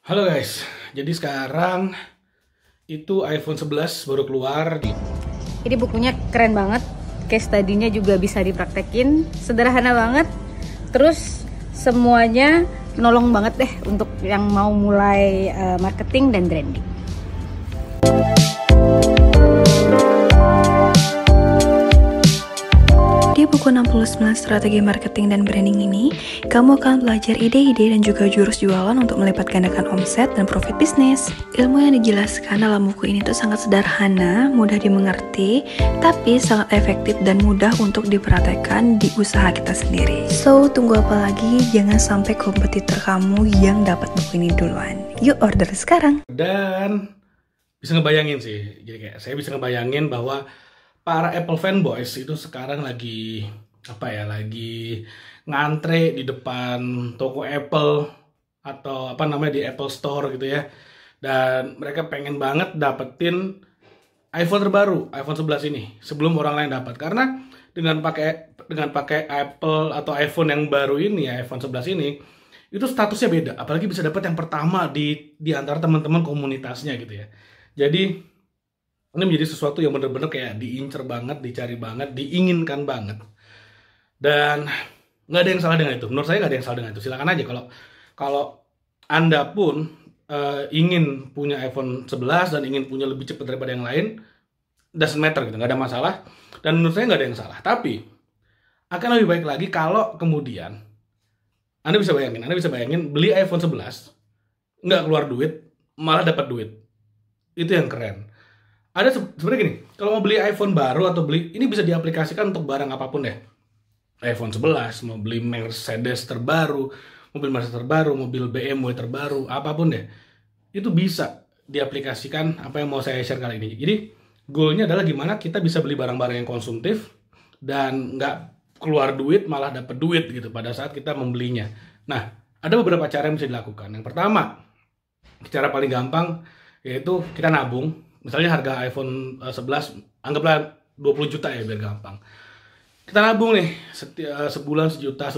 Halo guys, jadi sekarang itu iPhone 11 baru keluar. Jadi bukunya keren banget, case study-nya juga bisa dipraktekin, sederhana banget. Terus semuanya nolong banget deh untuk yang mau mulai marketing dan branding. Di buku 69 strategi marketing dan branding ini, kamu akan belajar ide-ide dan juga jurus jualan untuk melipat gandakan omset dan profit bisnis. Ilmu yang dijelaskan dalam buku ini tuh sangat sederhana, mudah dimengerti, tapi sangat efektif dan mudah untuk dipraktekkan di usaha kita sendiri. So, tunggu apa lagi? Jangan sampai kompetitor kamu yang dapat buku ini duluan. Yuk order sekarang! Dan bisa ngebayangin sih, jadi kayak saya bisa ngebayangin bahwa para Apple fanboys itu sekarang lagi lagi ngantre di depan toko Apple atau di Apple Store gitu ya. Dan mereka pengen banget dapetin iPhone terbaru, iPhone 11 ini sebelum orang lain dapat. Karena dengan pakai Apple atau iPhone yang baru ini ya, iPhone 11 ini, itu statusnya beda, apalagi bisa dapat yang pertama di antara teman-teman komunitasnya gitu ya. Jadi ini menjadi sesuatu yang benar-benar kayak diincer banget, dicari banget, diinginkan banget. Dan nggak ada yang salah dengan itu. Menurut saya nggak ada yang salah dengan itu. Silakan aja kalau Anda pun ingin punya iPhone 11 dan ingin punya lebih cepat daripada yang lain, doesn't matter gitu, nggak ada masalah. Dan menurut saya nggak ada yang salah. Tapi akan lebih baik lagi kalau kemudian Anda bisa bayangin beli iPhone 11 nggak keluar duit, malah dapat duit. Itu yang keren. Ada sebenarnya gini, kalau mau beli iPhone baru atau ini bisa diaplikasikan untuk barang apapun deh. iPhone 11, mau beli Mercedes terbaru, mobil BMW terbaru, apapun deh. Itu bisa diaplikasikan apa yang mau saya share kali ini. Jadi, goalnya adalah gimana kita bisa beli barang-barang yang konsumtif dan nggak keluar duit, malah dapat duit gitu pada saat kita membelinya. Nah, ada beberapa cara yang bisa dilakukan. Yang pertama, cara paling gampang yaitu kita nabung. Misalnya harga iPhone 11 anggaplah 20 juta ya biar gampang. Kita nabung nih sebulan sejuta,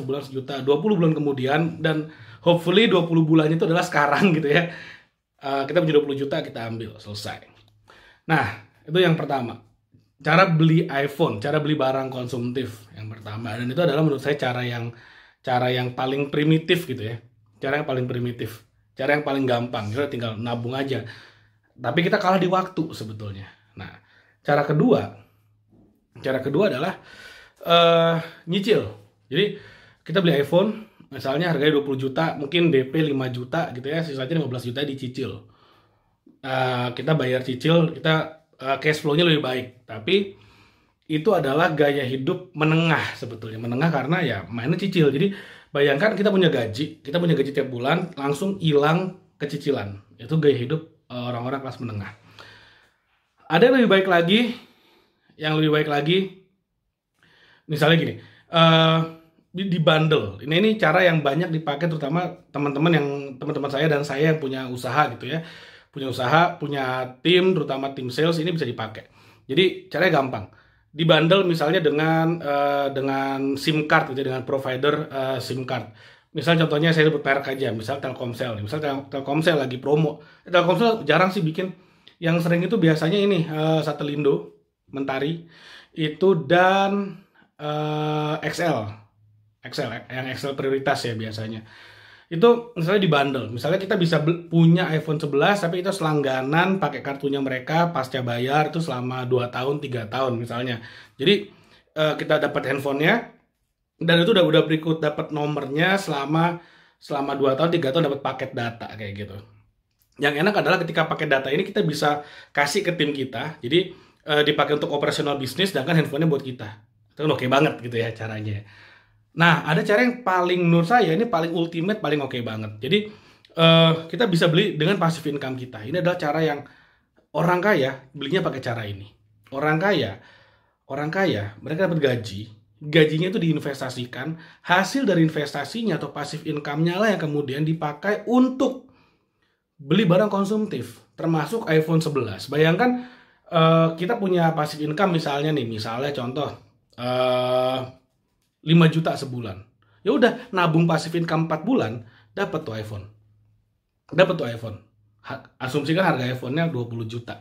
20 bulan kemudian, dan hopefully 20 bulannya itu adalah sekarang gitu ya. Kita punya 20 juta, kita ambil, selesai. Nah, itu yang pertama. Cara beli iPhone, cara beli barang konsumtif yang pertama, dan itu adalah menurut saya cara yang paling primitif gitu ya. Cara yang paling primitif, cara yang paling gampang. Kita tinggal nabung aja. Tapi kita kalah di waktu sebetulnya. Nah, cara kedua adalah nyicil. Jadi kita beli iPhone, misalnya harganya 20 juta, mungkin DP 5 juta gitu ya, sisanya 15 juta dicicil. Kita bayar cicil, kita cash flow-nya lebih baik. Tapi itu adalah gaya hidup menengah sebetulnya. Menengah karena ya mainnya cicil. Jadi bayangkan kita punya gaji tiap bulan, langsung hilang kecicilan. Itu gaya hidup orang-orang kelas menengah. Ada yang lebih baik lagi, misalnya gini, di bundle. Ini cara yang banyak dipakai terutama teman-teman saya dan saya yang punya usaha gitu ya, punya tim, terutama tim sales, ini bisa dipakai. Jadi caranya gampang. Di bundle misalnya dengan SIM card gitu, dengan provider SIM card. Misal contohnya saya sebut merek aja, misal Telkomsel. Misal Telkomsel lagi promo. Telkomsel jarang sih bikin. Yang sering itu biasanya ini Satelindo, Mentari, itu dan XL, yang XL prioritas ya biasanya. Itu misalnya di bundle. Misalnya kita bisa punya iPhone 11 tapi kita selangganan pakai kartunya mereka pasca bayar itu selama 2 tahun, 3 tahun misalnya. Jadi kita dapat handphonenya, dan itu udah berikut dapat nomornya selama 2 tahun, 3 tahun dapat paket data kayak gitu. Yang enak adalah ketika paket data ini kita bisa kasih ke tim kita. Jadi dipakai untuk operasional bisnis, sedangkan handphonenya buat kita. Itu kan oke banget gitu ya caranya. Nah, ada cara yang paling menurut saya ini paling ultimate, paling oke banget. Jadi kita bisa beli dengan passive income kita. Ini adalah cara yang orang kaya belinya pakai cara ini. Orang kaya mereka dapat gajinya itu diinvestasikan, hasil dari investasinya atau passive income-nya lah yang kemudian dipakai untuk beli barang konsumtif, termasuk iPhone 11. Bayangkan kita punya passive income misalnya contoh 5 juta sebulan. Ya udah, nabung passive income 4 bulan, dapat tuh iPhone. dapat tuh iPhone. Asumsikan harga iPhone-nya 20 juta.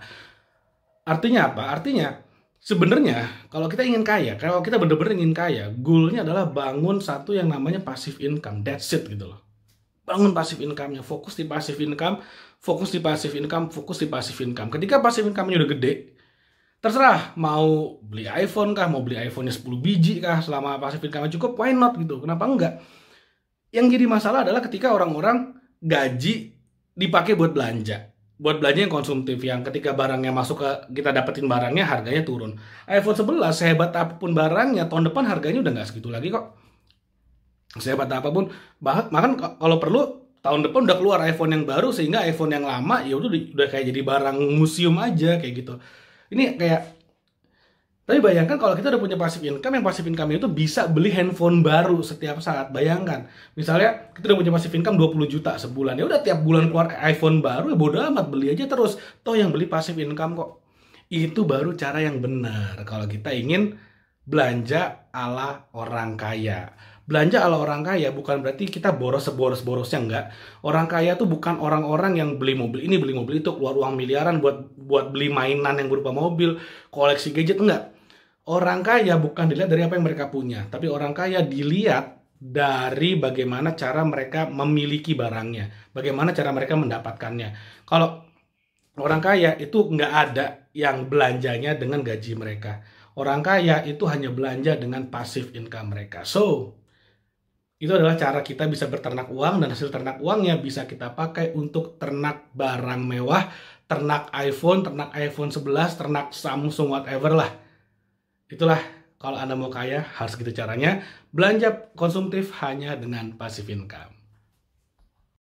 Artinya apa? Artinya sebenarnya kalau kita ingin kaya, kalau kita bener-bener ingin kaya, goal-nya adalah bangun satu yang namanya passive income. That's it gitu loh. Bangun passive income-nya, fokus di passive income, fokus di passive income, fokus di passive income. Ketika passive income-nya udah gede, terserah mau beli iPhone kah, mau beli iPhone-nya 10 biji kah, selama passive income-nya cukup, why not gitu. Kenapa enggak? Yang jadi masalah adalah ketika orang-orang gaji dipakai buat belanja. Buat belanja yang konsumtif, yang ketika barangnya masuk ke kita dapetin barangnya, harganya turun. iPhone 11 sehebat apapun barangnya, tahun depan harganya udah nggak segitu lagi kok. Sehebat apapun, bahkan kalau perlu tahun depan udah keluar iPhone yang baru, sehingga iPhone yang lama ya udah kayak jadi barang museum aja kayak gitu. Ini kayak, tapi bayangkan kalau kita udah punya passive income, yang passive income itu bisa beli handphone baru setiap saat. Bayangkan, misalnya kita udah punya passive income 20 juta sebulan, ya udah tiap bulan keluar iPhone baru, ya bodo amat, beli aja terus. Toh yang beli passive income kok. Itu baru cara yang benar kalau kita ingin belanja ala orang kaya. Belanja ala orang kaya bukan berarti kita boros seboros-borosnya, enggak. Orang kaya tuh bukan orang-orang yang beli mobil ini, beli mobil itu, keluar uang miliaran buat beli mainan yang berupa mobil, koleksi gadget, enggak. Orang kaya bukan dilihat dari apa yang mereka punya, tapi orang kaya dilihat dari bagaimana cara mereka memiliki barangnya, bagaimana cara mereka mendapatkannya. Kalau orang kaya itu nggak ada yang belanjanya dengan gaji mereka. Orang kaya itu hanya belanja dengan passive income mereka. So, itu adalah cara kita bisa berternak uang, dan hasil ternak uangnya bisa kita pakai untuk ternak barang mewah, ternak iPhone 11, ternak Samsung, whatever lah. Itulah kalau Anda mau kaya, harus gitu caranya. Belanja konsumtif hanya dengan passive income.